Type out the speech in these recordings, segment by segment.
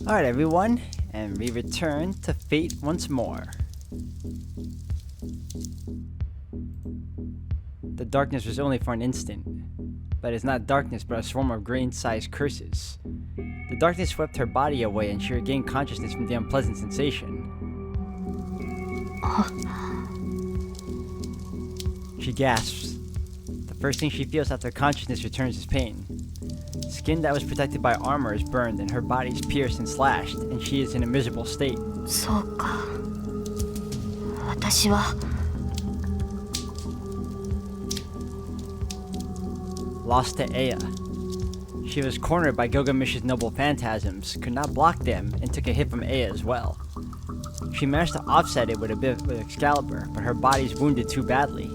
Alright, everyone, and we return to Fate once more. The darkness was only for an instant, but it's not darkness but a swarm of grain-sized curses. The darkness swept her body away and she regained consciousness from the unpleasant sensation. She gasps. The first thing she feels after consciousness returns is pain. Skin that was protected by armor is burned and her body is pierced and slashed, and she is in a miserable state. そうか。私は Lost to Aya. She was cornered by Gilgamesh's noble phantasms, could not block them, and took a hit from Aya as well. She managed to offset it with a bit with Excalibur, but her body's wounded too badly.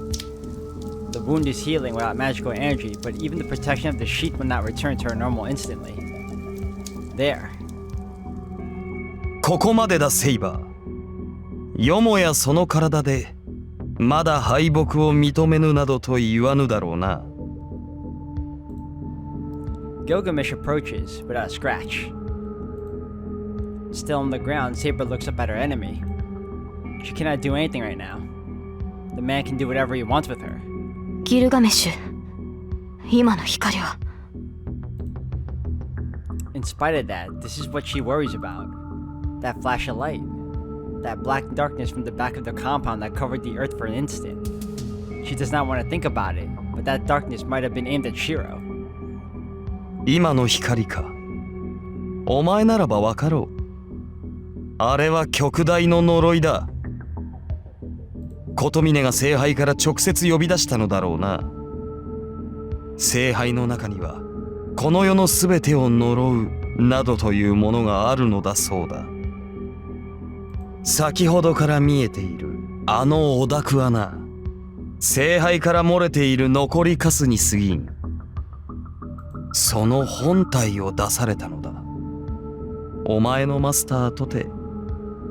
The wound is healing without magical energy, but even the protection of the sheath will not return to her normal instantly. There. ここまでだセイバー。よもやその体でまだ敗北を認めぬなどと言わぬだろうな。Gilgamesh approaches without a scratch. Still on the ground, Saber looks up at her enemy. She cannot do anything right now. The man can do whatever he wants with her. ギルガメッシュ。今の光は。In spite of that, this is what she worries about. That flash of light. That black darkness from the back of the compound that covered the earth for an instant. She does not want to think about it, but that darkness might have been aimed at Shiro. 今の光か。お前ならばわかろう。あれは極大の呪いだ。琴峰が聖杯から直接呼び出したのだろうな。聖杯の中にはこの世のすべてを呪うなどというものがあるのだそうだ。先ほどから見えているあのお濁はな、聖杯から漏れている残りカスに過ぎん。その本体を出されたのだ。お前のマスターとて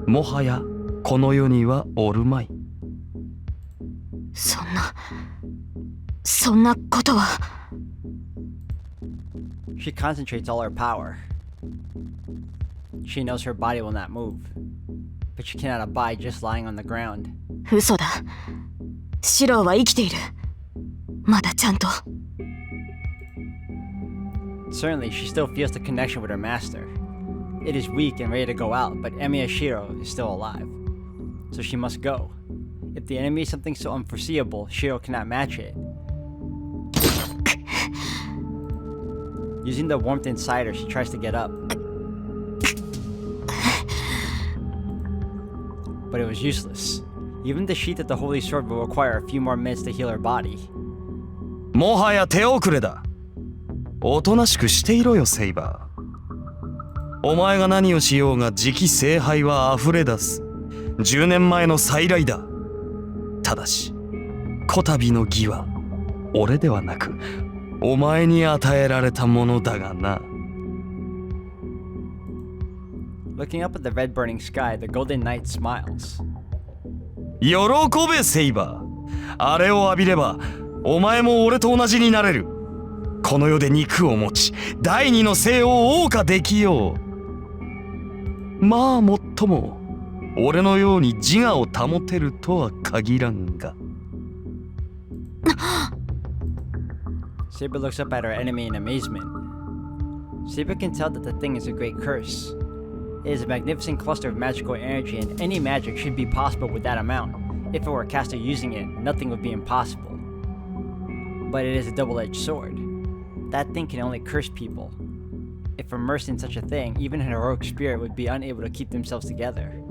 もはやこの世にはおるまい。そんなことは。She concentrates all her power. She knows her body will not move, but she cannot abide just lying on the ground. 嘘だ。シローは生きている。まだちゃんと。Certainly, she still feels the connection with her master. It is weak and ready to go out, but Emiya Shiro is still alive. So she must go. If the enemy is something so unforeseeable, Shiro cannot match it. Using the warmth inside her, she tries to get up. But it was useless. Even the sheath of the holy sword will require a few more minutes to heal her body. もはや手遅れだ。おとなしくしていろよセイバー。お前が何をしようが次期聖杯は溢れ出す。10年前の再来だ。ただしこたびの義は俺ではなくお前に与えられたものだがな。 Looking up at the red burning sky, the golden knight smiles. 喜べセイバー。あれを浴びればお前も俺と同じになれる。この世で肉を持ち第二の生を謳歌できよう。まあもっとも俺のように自我を保てるとは限らんが。Saber looks up at her enemy in amazement. Saber can tell that the thing is a great curse. It is a magnificent cluster of magical energy, and any magic should be possible with that amount. If it were a caster using it, nothing would be impossible. But it is a double-edged sword. That thing can only curse people. If immersed in such a thing, even a heroic spirit would be unable to keep themselves together.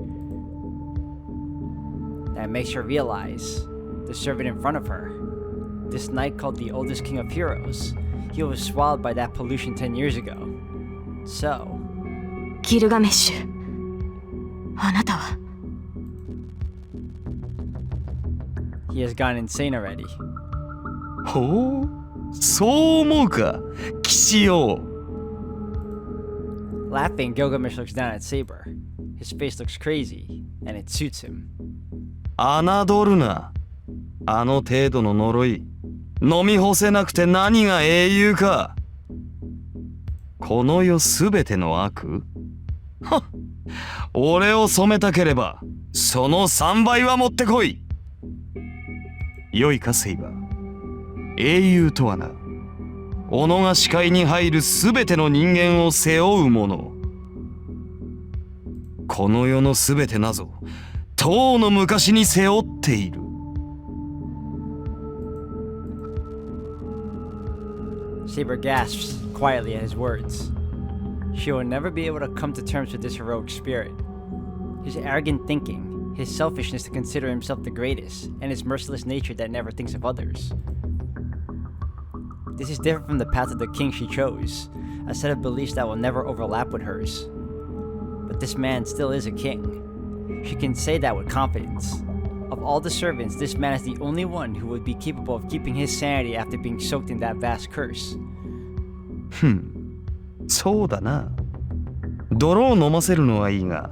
That makes her realize the servant in front of her. This knight called the oldest king of heroes. He was swallowed by that pollution 10 years ago. So... ギルガメッシュ。あなたは。he has gone insane already. ほう、そう思うか、騎士よ。Laughing, Gilgamesh looks down at Saber. His face looks crazy, and it suits him. 侮るな。あの程度の呪い、飲み干せなくて何が英雄か。この世すべての悪、俺を染めたければその3倍は持ってこい。よいかセイバー。英雄とはな、己が視界に入るすべての人間を背負うもの。この世のすべてなぞとうの昔に背負っている。Saber gasps quietly at his words. She will never be able to come to terms with this heroic spirit. His arrogant thinking, his selfishness to consider himself the greatest, and his merciless nature that never thinks of others. This is different from the path of the king she chose, a set of beliefs that will never overlap with hers. But this man still is a king. She can say that with confidence. Of all the servants, this man is the only one who would be capable of keeping his sanity after being soaked in that vast curse. そうだな。泥を飲ませるのはいいが、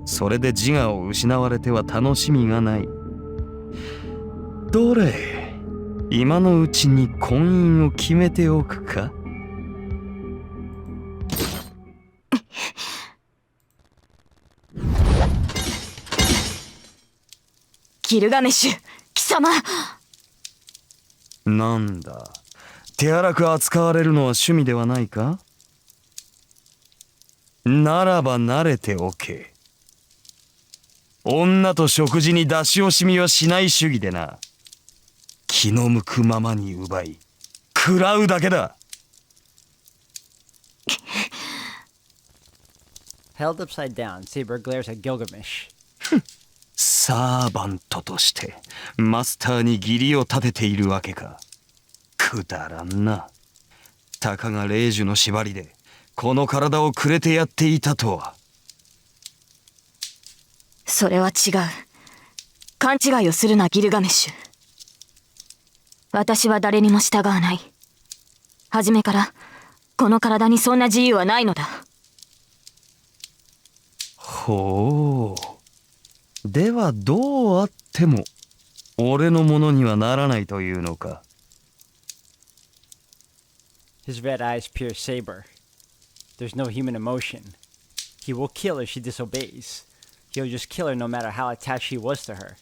それで自我を失われては楽しみがない。どれ、今のうちに婚姻を決めておくか。ギルガメッシュ、貴様。なんだ、手荒く扱われるのは趣味ではないか。ならば慣れておけ。女と食事に出し惜しみはしない主義でな。気の向くままに奪い食らうだけだ。Held upside down, Saber glares at Gilgamesh. サーバントとしてマスターに義理を立てているわけか。くだらんな。たかが霊樹の縛りでこの体をくれてやっていたとは。それは違う。勘違いをするな、ギルガメッシュ。私は誰にも従わない。初めからこの体にそんな自由はないのだ。ほう。ではどうあっても俺のものにはならないというのか。His red eyes pierce Saber. There's no human emotion. He will kill if she disobeys. He'll just kill her no matter how attached she was to her.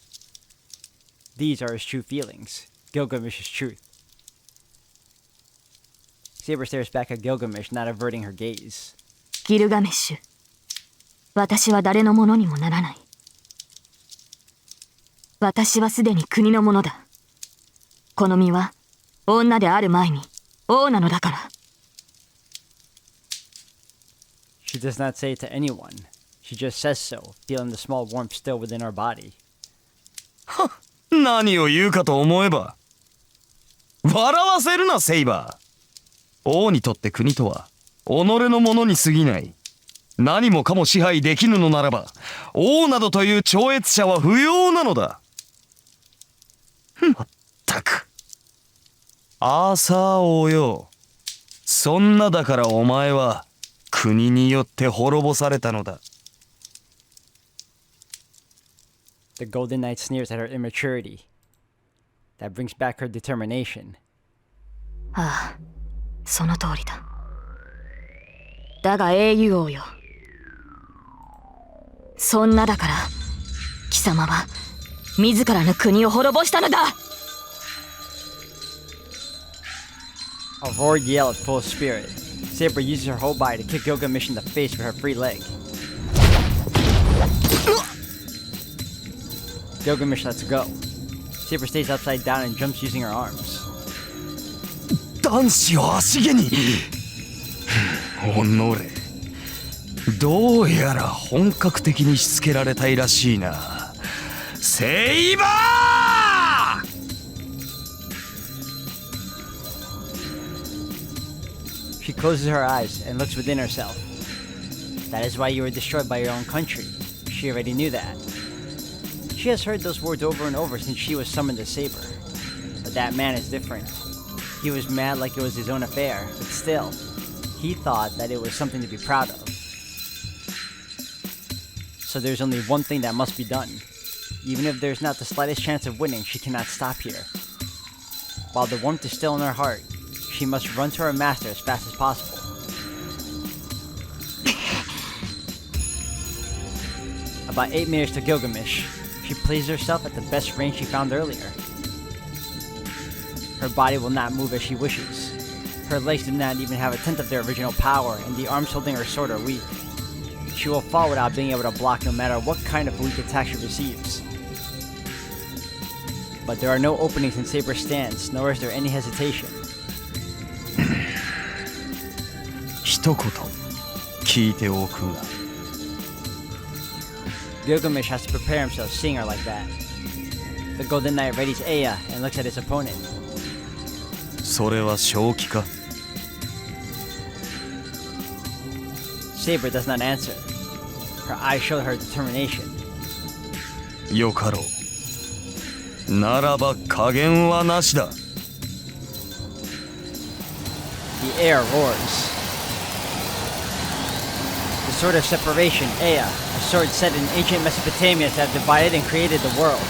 These are his true feelings, Gilgamesh's truth. Saber stares back at Gilgamesh, not averting her gaze. ギルガメッシュ、私は誰のものにもならない。私はすでに国のものだ。この身は女である前に王なのだから。She does not say it to anyone. She just says so, feeling the small warmth still within her body. 何を言うかと思えば。笑わせるな、セイバー。王にとって国とは己のものに過ぎない。何もかも支配できぬのならば王などという超越者は不要なのだ。まったく。アーサー王よ。そんなだからお前は国によって滅ぼされたのだ。The Golden Knight sneers at her immaturity. That brings back her determination. ああ、その通りだ。だが英雄王よ。そんなだから貴様は自らの国を滅ぼしたのだ。A roared yell at full spirit. Saber uses her whole body to kick Gilgamesh in the face with her free leg. Gilgamesh lets go. Saber stays upside down and jumps using her arms. 男子を足毛におのれ。どうやら本格的にしつけられたいらしいな。セイバー！ She closes her eyes and looks within herself. That is why you were destroyed by your own country. She already knew that. She has heard those words over and over since she was summoned to Saber. But that man is different. He was mad like it was his own affair, but still, he thought that it was something to be proud of. So there's only one thing that must be done. Even if there's not the slightest chance of winning, she cannot stop here. While the warmth is still in her heart, she must run to her master as fast as possible. About 8 meters to Gilgamesh. She places herself at the best range she found earlier. Her body will not move as she wishes. Her legs do not even have a tenth of their original power, and the arms holding her sword are weak. She will fall without being able to block no matter what kind of weak attack she receives. But there are no openings in Saber's stance, nor is there any hesitation. 一言聞いておくが Gilgamesh has to prepare himself seeing her like that. The Golden Knight readies Aya and looks at his opponent. それは正気か Saber does not answer. Her eyes show her determination. よかろうならば加減はなしだ The air roars. The sword of separation, Aya, a sword set in ancient Mesopotamia that have divided and created the world.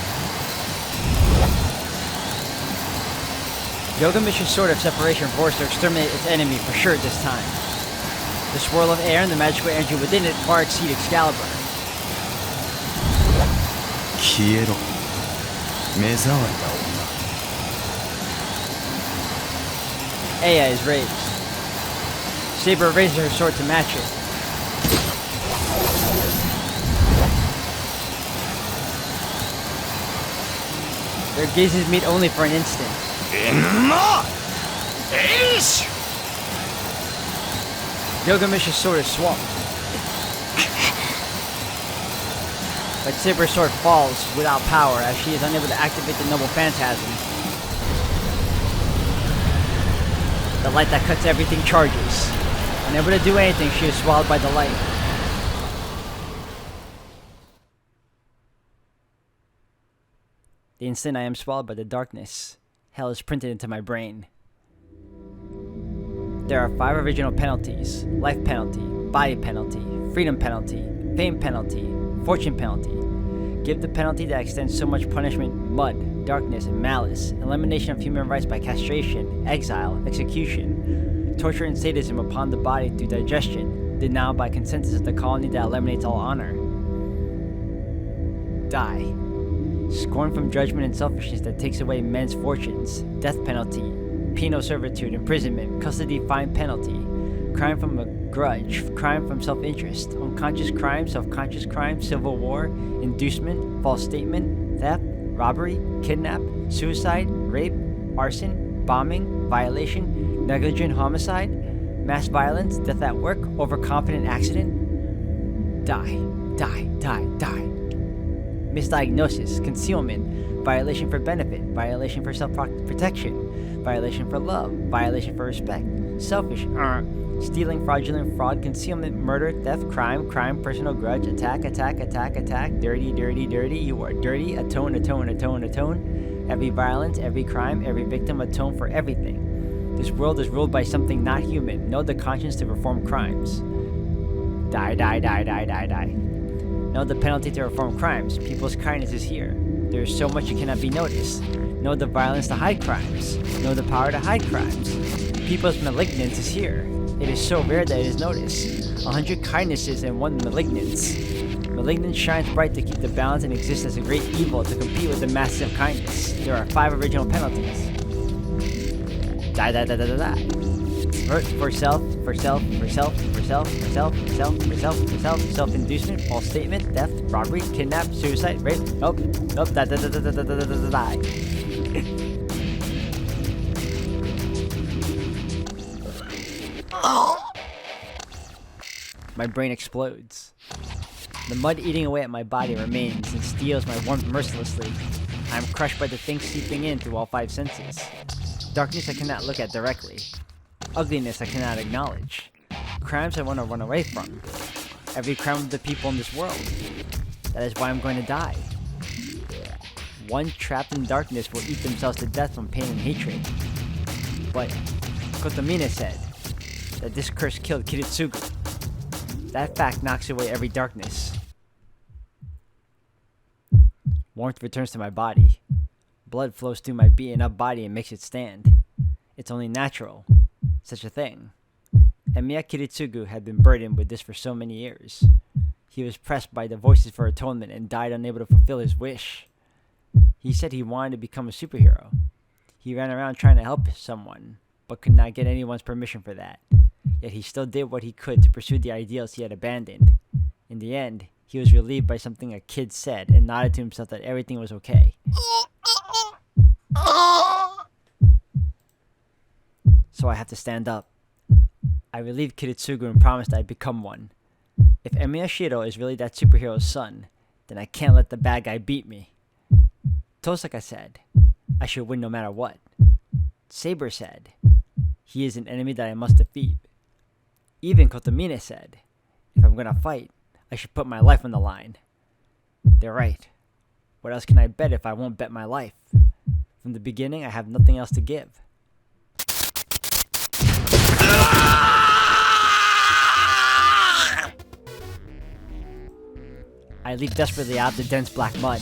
Gilgamesh's sword of separation roars to exterminate its enemy for sure this time. The swirl of air and the magical energy within it far exceed Excalibur. 消えろ目障りだ Aya is raised. Saber raises her sword to match it. Their gazes meet only for an instant. 女エリッシュ Gilgamesh's sword is swung. But Saber's sword falls without power as she is unable to activate the noble phantasm. The light that cuts everything charges. Unable to do anything, she is swallowed by the light. The instant I am swallowed by the darkness, hell is printed into my brain. There are 5 original penalties: life penalty, body penalty, freedom penalty, fame penalty, fortune penalty. Give the penalty that extends so much punishment: mud, darkness, and malice, elimination of human rights by castration, exile, execution, torture and sadism upon the body through digestion, denial by consensus of the colony that eliminates all honor. Die. Scorn from judgment and selfishness that takes away men's fortunes, death penalty, penal servitude, imprisonment, custody, fine penalty, crime from a grudge, crime from self-interest, unconscious crime, self-conscious crime, civil war, inducement, false statement, theft, robbery, kidnap, suicide, rape, arson, bombing, violation, negligent homicide, mass violence, death at work, overconfident accident. Die, die, die, die. Misdiagnosis, concealment, violation for benefit, violation for self-protection, violation for love, violation for respect, selfish, stealing, fraudulent, fraud, concealment, murder, theft, crime, personal grudge, attack, dirty, you are dirty, atone, every violence, every crime, every victim, atone for everything. This world is ruled by something not human, know the conscience to perform crimes. Die. Know the penalty to perform crimes. People's kindness is here. There is so much it cannot be noticed. Know the violence to hide crimes. Know the power to hide crimes. People's malignance is here. It is so rare that it is noticed. 100 kindnesses and 1 malignance. Malignance shines bright to keep the balance and exists as a great evil to compete with the massive kindness. There are 5 original penalties. Die. Hurt for self-inducement, false statement, theft, robbery, kidnap, suicide, rape, nope, die. My brain explodes. The mud eating away at my body remains and steals my warmth mercilessly. I am crushed by the things seeping in through all 5 senses. Darkness I cannot look at directly. Ugliness I cannot acknowledge. Crimes I want to run away from. Every crime of the people in this world. That is why I'm going to die. One trapped in darkness will eat themselves to death from pain and hatred. But Kotomine said that this curse killed Kiritsugu. That fact knocks away every darkness. Warmth returns to my body. Blood flows through my beaten up body and makes it stand. It's only natural. Such a thing. Emiya Kiritsugu had been burdened with this for so many years. He was pressed by the voices for atonement and died unable to fulfill his wish. He said he wanted to become a superhero. He ran around trying to help someone, but could not get anyone's permission for that. Yet he still did what he could to pursue the ideals he had abandoned. In the end, he was relieved by something a kid said and nodded to himself that everything was okay. So I have to stand up. I relieved Kiritsugu and promised I'd become one. If Emiya Shiro is really that superhero's son, then I can't let the bad guy beat me. Tosaka said, I should win no matter what. Saber said, he is an enemy that I must defeat. Even Kotomine said, if I'm gonna fight, I should put my life on the line. They're right. What else can I bet if I won't bet my life? From the beginning, I have nothing else to give. I leap desperately out of the dense black mud.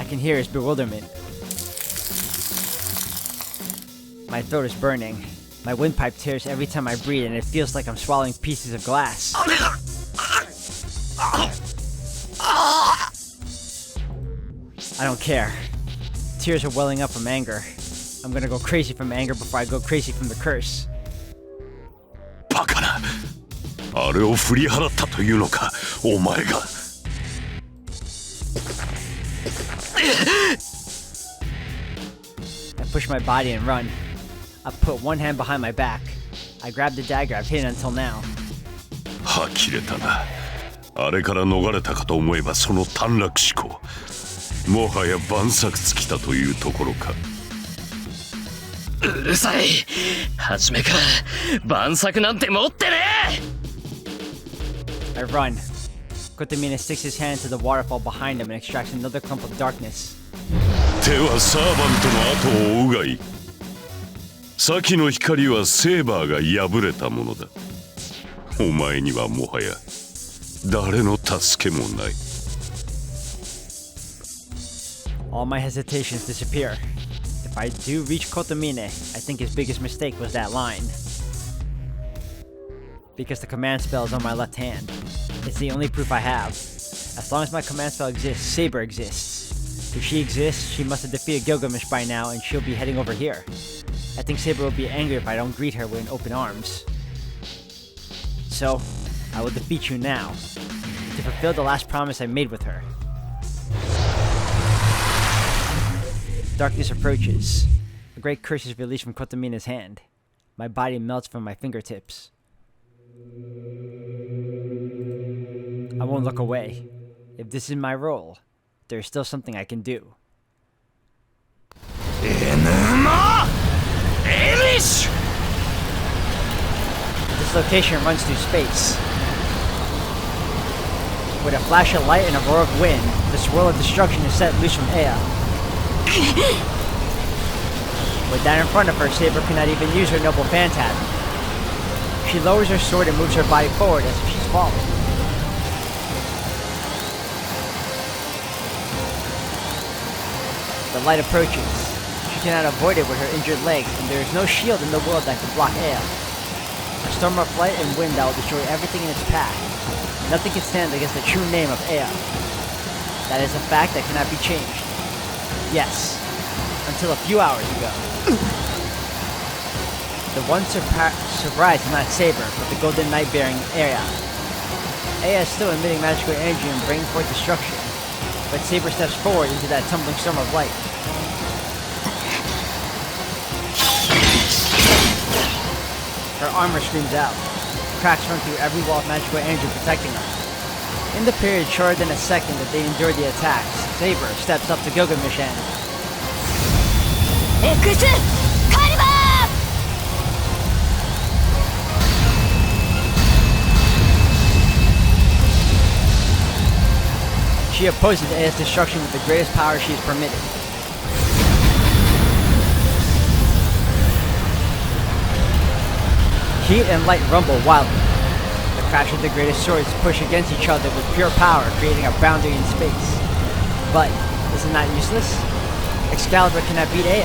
I can hear his bewilderment. My throat is burning. My windpipe tears every time I breathe, and it feels like I'm swallowing pieces of glass. I don't care. Tears are welling up from anger. I'm gonna go crazy from anger before I go crazy from the curse. バカな。あれを振り払ったというのか、お前が。I push my body and run. I put one hand behind my back. I grab the dagger I've hidden until now. 呆れたな。あれから逃れたかと思えばその短絡思考。もはや万策尽きたというところか。うるさい。初めから万策なんて持ってねえ。 I run. Kotomine sticks his hand to the waterfall behind him and extracts another clump of darkness. 手はサーバントの後を追うがいい。先の光はセーバーが破れたものだ。お前にはもはや誰の助けもない。 All my hesitations disappear. If I do reach Kotomine, I think his biggest mistake was that line. Because the command spell is on my left hand. It's the only proof I have. As long as my command spell exists, Saber exists. If she exists, she must have defeated Gilgamesh by now, and she'll be heading over here. I think Saber will be angry if I don't greet her with open arms. So, I will defeat you now, to fulfill the last promise I made with her. Darkness approaches. A great curse is released from Kotomine's hand. My body melts from my fingertips. I won't look away. If this is my role, there's still something I can do. Enuma Elish! This location runs through space. With a flash of light and a roar of wind, the swirl of destruction is set loose from Ea. With that in front of her, Saber cannot even use her noble phantasm. She lowers her sword and moves her body forward as if she's falling. The light approaches. She cannot avoid it with her injured leg, and there is no shield in the world that can block Ea. A storm of light and wind that will destroy everything in its path. Nothing can stand against the true name of Ea. That is a fact that cannot be changed. Yes, until a few hours ago. The one surprised is not Saber, but the Golden Knight bearing Ea. Ea is still emitting magical energy and bringing forth destruction, but Saber steps forward into that tumbling storm of light. Her armor screams out. Cracks run through every wall of magical energy protecting her. In the period shorter than a second that they endured the attacks, Saber steps up to Gilgamesh and... X Calibur! She opposes Ea's destruction with the greatest power she is permitted. Heat and light rumble wildly. The crash of the greatest swords push against each other with pure power, creating a boundary in space. But, is it not useless? Excalibur cannot beat Ea.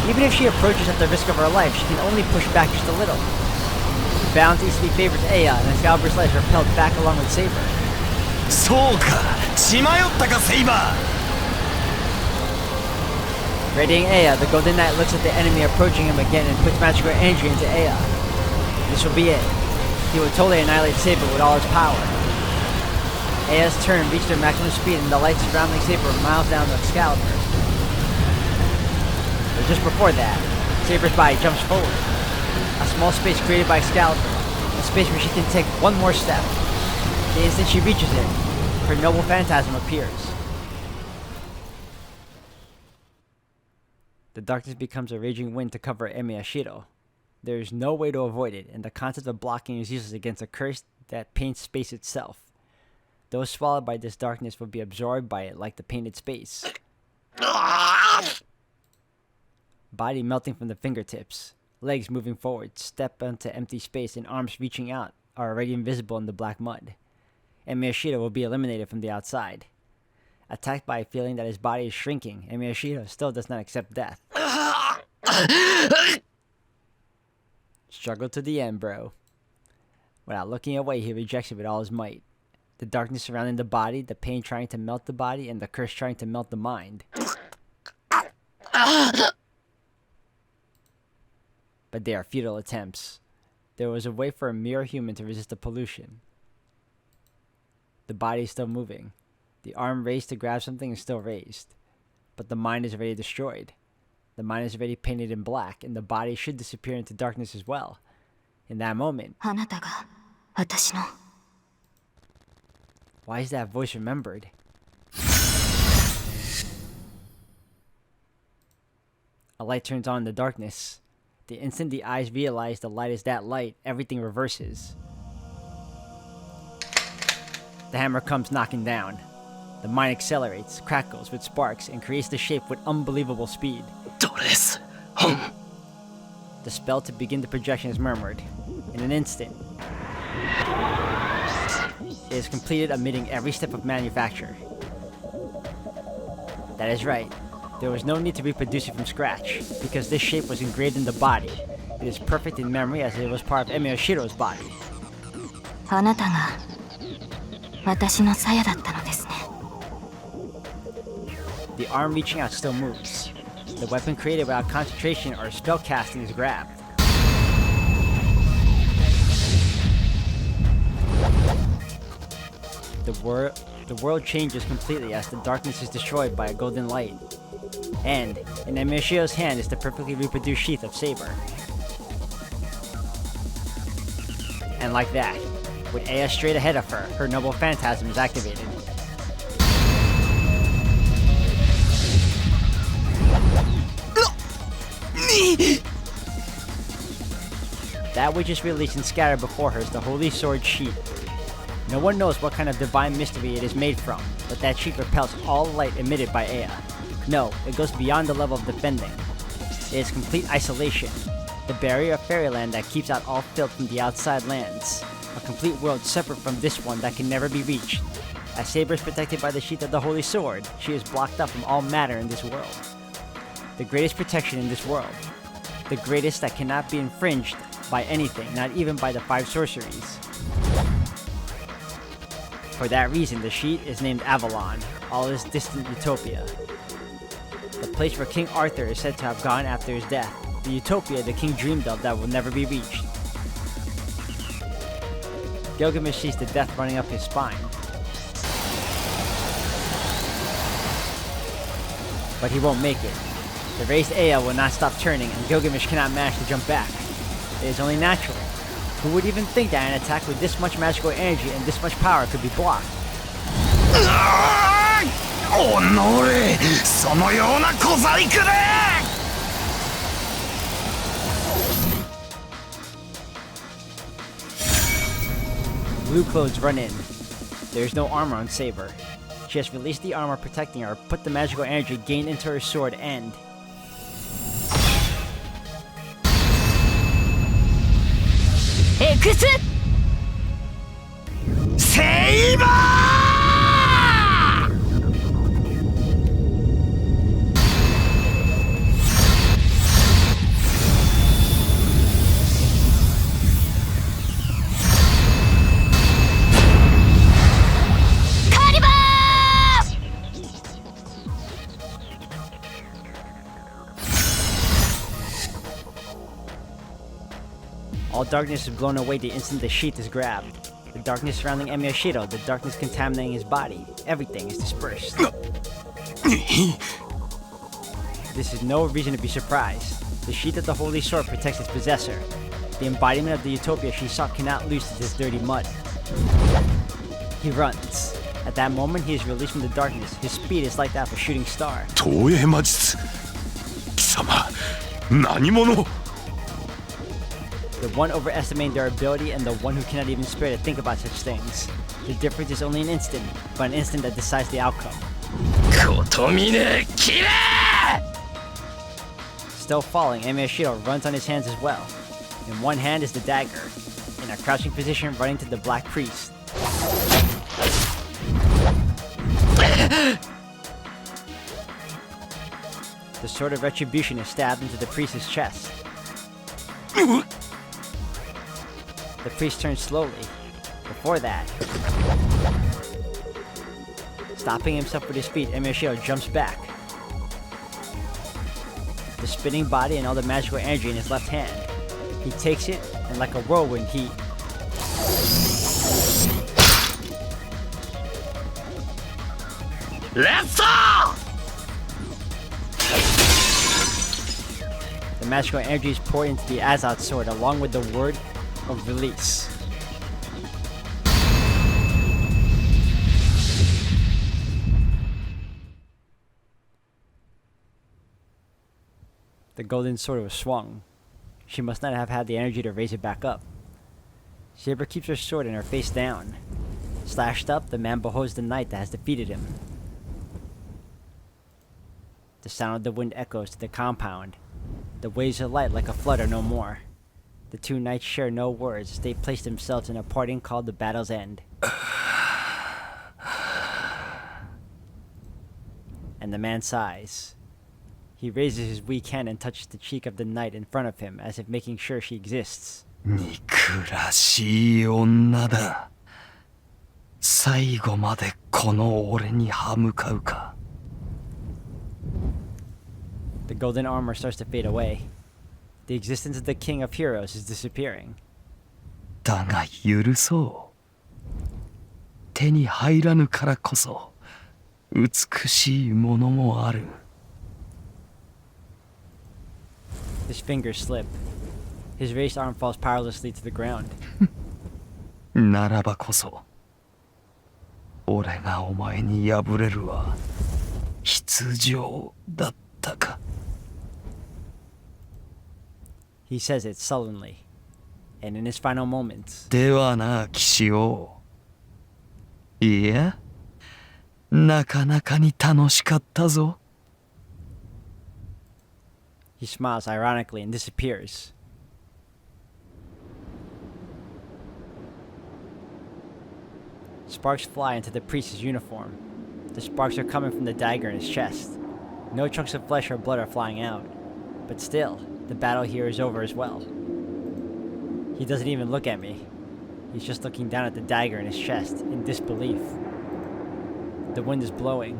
Even if she approaches at the risk of her life, she can only push back just a little. balance easily favors Aya, and Excalibur's legs are repelled back along with Saber. そうか血迷ったかセイバー Readying Aya, the Golden Knight looks at the enemy approaching him again and puts magical energy into Aya. This will be it. He will totally annihilate Saber with all his power. Aya's turn reached their maximum speed and the light surrounding Saber miles down to Excalibur. But just before that, Saber's body jumps forward. A small space created by Excalibur, a space where she can take one more step. The instant she reaches it, her noble phantasm appears. The darkness becomes a raging wind to cover Emiyashiro. There is no way to avoid it, and the concept of blocking is useless against a curse that paints space itself. Those swallowed by this darkness will be absorbed by it like the painted space. Body melting from the fingertips, legs moving forward, step onto empty space, and arms reaching out are already invisible in the black mud. Emiyashiro will be eliminated from the outside. Attacked by a feeling that his body is shrinking, Emiyashiro still does not accept death. Struggle to the end, bro. Without looking away, he rejects it with all his might. The darkness surrounding the body, the pain trying to melt the body, and the curse trying to melt the mind. But they are futile attempts. There was a way for a mere human to resist the pollution. The body is still moving. The arm raised to grab something is still raised. But the mind is already destroyed. The mind is already painted in black, and the body should disappear into darkness as well. In that moment, あなたが私の why is that voice remembered? A light turns on in the darkness. The instant the eyes realize the light is that light, everything reverses. The hammer comes knocking down. The mind accelerates, crackles with sparks, and creates the shape with unbelievable speed. ドレス The spell to begin the projection is murmured. In an instant, it is completed, omitting every step of manufacture. That is right. There was no need to reproduce it from scratch, because this shape was engraved in the body. It is perfect in memory as it was part of Emiyashiro's body. あなたが私の鞘だったのですね The arm reaching out still moves. The weapon created without concentration or spell casting is grabbed. The world changes completely as the darkness is destroyed by a golden light. And in Emiyashiro's hand is the perfectly reproduced sheath of Saber. And like that, with Aya straight ahead of her, her noble phantasm is activated. That which is released and scattered before her is the holy sword sheath. No one knows what kind of divine mystery it is made from, but that sheath repels all light emitted by Aya. No, it goes beyond the level of defending. It is complete isolation, the barrier of fairyland that keeps out all filth from the outside lands, a complete world separate from this one that can never be reached. As Saber is protected by the sheath of the holy sword, she is blocked up from all matter in this world. The greatest protection in this world. The greatest that cannot be infringed by anything, not even by the 5 sorceries. For that reason, the sheath is named Avalon, all is distant utopia. The place where King Arthur is said to have gone after his death, the utopia the king dreamed of that will never be reached. Gilgamesh sees the death running up his spine. But he won't make it. The raised Aya will not stop turning, and Gilgamesh cannot manage to jump back. It is only natural. Who would even think that an attack with this much magical energy and this much power could be blocked? おのれそのような小細工で Blue clothes run in. There is no armor on Saber. She has released the armor protecting her, put the magical energy gained into her sword, and... X! セイバー The All darkness is blown away the instant the sheath is grabbed. The darkness surrounding Emiyashiro, the darkness contaminating his body, everything is dispersed. This is no reason to be surprised. The sheath of the Holy Sword protects its possessor. The embodiment of the utopia she sought cannot lose to this dirty mud. He runs. At that moment, he is released from the darkness. His speed is like that of a shooting star. 東映魔術貴様何者 The one overestimating their ability and the one who cannot even spare to think about such things. The difference is only an instant, but an instant that decides the outcome. 琴峰キレ Still falling, Emiyashiro runs on his hands as well. In one hand is the dagger, in a crouching position running to the Black Priest. The sword of retribution is stabbed into the priest's chest. The priest turns slowly. Before that, stopping himself with his feet, Emiyashiro jumps back. The spinning body and all the magical energy in his left hand. He takes it, and like a whirlwind, he... Let's go! The magical energy is poured into the Azad sword along with the word of release. The golden sword was swung. She must not have had the energy to raise it back up. Saber keeps her sword and her face down. Slashed up, the man beholds the knight that has defeated him. The sound of the wind echoes to the compound. The waves of light like a flood are no more. The two knights share no words as they place themselves in a parting called the battle's end. And the man sighs. He raises his weak hand and touches the cheek of the knight in front of him as if making sure she exists. 憎らしい女だ。最後までこの俺に歯向かうか。The golden armor starts to fade away. The existence of the king of heroes is disappearing. だが許そう。手に入らぬからこそ美しいものもある。His fingers slip. His raised arm falls powerlessly to the ground. ならばこそ俺がお前に敗れるは必定だったか。He says it sullenly. And in his final moments, ではな、騎士王。いや、なかなかに楽しかったぞ。he smiles ironically and disappears. Sparks fly into the priest's uniform. The sparks are coming from the dagger in his chest. No chunks of flesh or blood are flying out. But still, the battle here is over as well. He doesn't even look at me. He's just looking down at the dagger in his chest, in disbelief. The wind is blowing.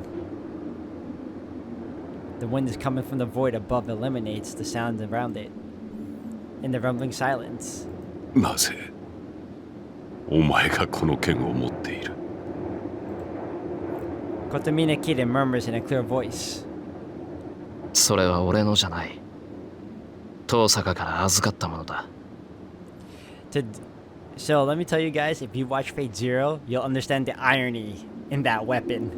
The wind is coming from the void above eliminates the sounds around it. In the rumbling silence, なぜお前がこの剣を持っている Kotomina Kide murmurs in a clear voice. それは俺のじゃない。遠坂から預かったものだ。So let me tell you guys, if you watch Fate Zero, you'll understand the irony in that weapon.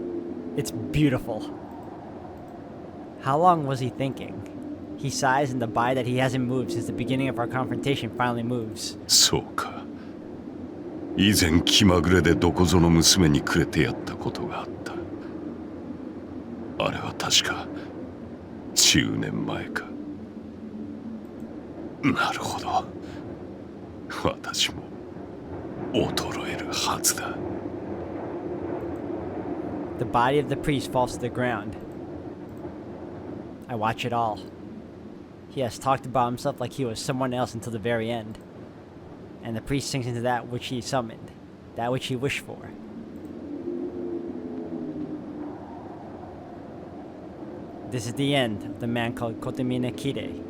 It's beautiful. How long was he thinking? He sighs and the body that he hasn't moved since the beginning of our confrontation finally moves. そうか以前気まぐれでどこぞの娘にくれてやったことがあったあれは確か10年前かなるほど私も衰えるはずだ The body of the priest falls to the ground. I watch it all. He has talked about himself like he was someone else until the very end. And the priest sinks into that which he summoned, that which he wished for. This is the end of the man called Kotomina Kide.